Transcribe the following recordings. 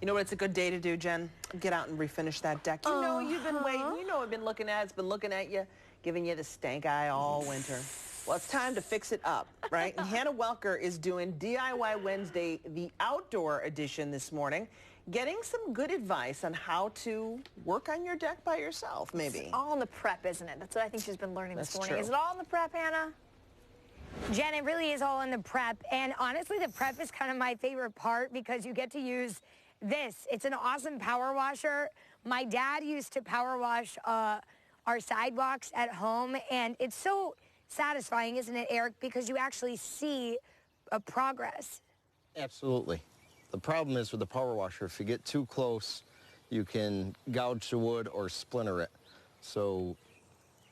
You know what it's a good day to do, Jen? Get out and refinish that deck. You know you've been waiting. You know I've been looking at it. It's been looking at you, giving you the stank eye all winter. Well, it's time to fix it up, right? And Hannah Welker is doing DIY Wednesday, the outdoor edition this morning, getting some good advice on how to work on your deck by yourself, maybe. It's all in the prep, isn't it? That's what I think she's been learning this morning. True. Is it all in the prep, Hannah? Jen, it really is all in the prep. And honestly, the prep is kind of my favorite part because you get to use this. It's an awesome power washer. My dad used to power wash our sidewalks at home, and it's so satisfying, isn't it, Eric? Because you actually see a progress. Absolutely. The problem is with the power washer, if you get too close, you can gouge the wood or splinter it. So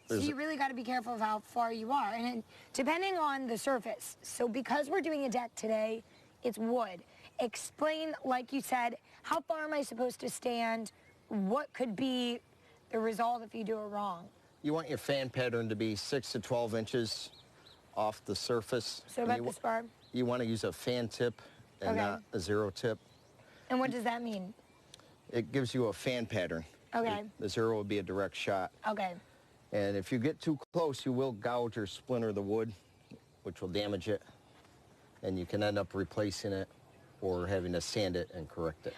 you really got to be careful of how far you are, and depending on the surface. So because we're doing a deck today, it's wood. Explain, like you said, how far am I supposed to stand? What could be the result if you do it wrong? You want your fan pattern to be 6 to 12 inches off the surface. So about this far? You want to use a fan tip and not a zero tip. And what does that mean? It gives you a fan pattern. Okay. The zero would be a direct shot. Okay. And if you get too close, you will gouge or splinter the wood, which will damage it. And you can end up replacing it or having to sand it and correct it.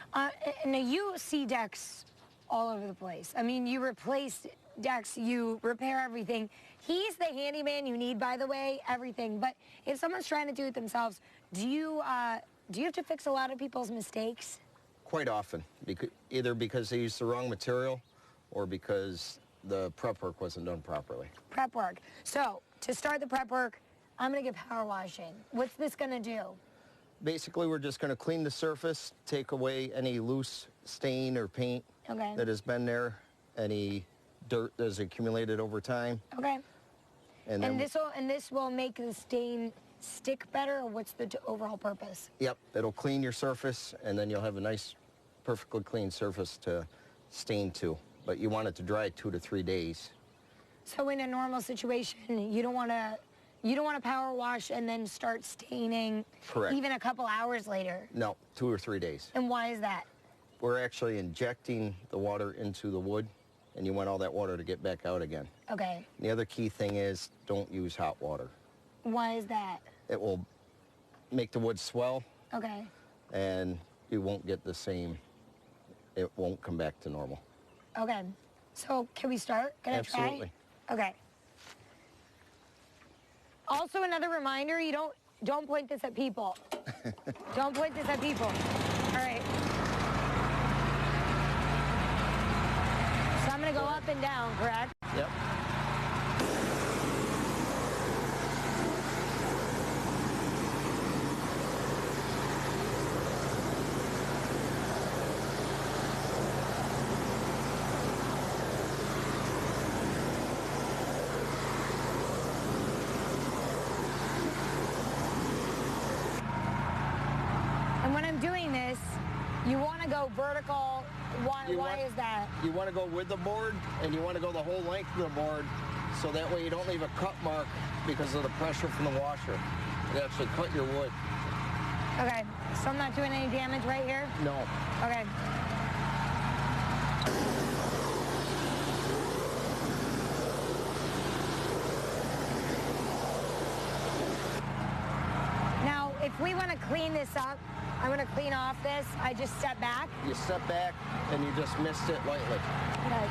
Now you see decks all over the place. I mean, you replace decks, you repair everything. He's the handyman you need, by the way, everything. But if someone's trying to do it themselves, do you have to fix a lot of people's mistakes? Quite often, either because they used the wrong material or because the prep work wasn't done properly. Prep work. So to start the prep work, I'm going to get power washing. What's this going to do? Basically, we're just going to clean the surface, take away any loose stain or paint that has been there, any dirt that has accumulated over time. Okay. And this will make the stain stick better, or what's the overall purpose? Yep, it'll clean your surface, and then you'll have a nice, perfectly clean surface to stain to. But you want it to dry 2 to 3 days. So in a normal situation, you don't want to power wash and then start staining. Correct. Even a couple hours later. No, 2 or 3 days. And why is that? We're actually injecting the water into the wood, and you want all that water to get back out again. Okay. And the other key thing is don't use hot water. Why is that? It will make the wood swell. Okay. And you won't get the same, it won't come back to normal. Okay. So can we start? Can I try? Absolutely. Okay. Also, another reminder, you don't point this at people. Don't point this at people. All right. So I'm going to go up and down, correct? Yep. And when I'm doing this, you want to go vertical. Why is that? You want to go with the board, and you want to go the whole length of the board, so that way you don't leave a cut mark because of the pressure from the washer. It actually cut your wood. Okay, so I'm not doing any damage right here? No. Okay. Now, if we want to clean this up, I'm going to clean off this. I just step back. You step back, and you just mist it lightly. Okay.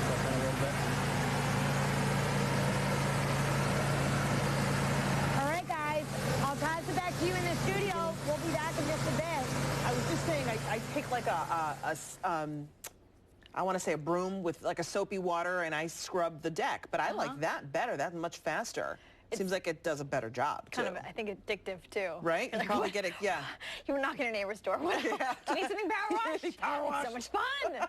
Step in a little bit. All right, guys. I'll pass it back to you in the studio. We'll be back in just a bit. I was just saying, I take like I want to say a broom with like a soapy water, and I scrub the deck. But I like that better. That's much faster. Seems like it does a better job, too. Kind of, I think, addictive, too. Right? You probably get it, yeah. You were knocking on a neighbor's door. Do you need something power wash? Power wash. It's so much fun.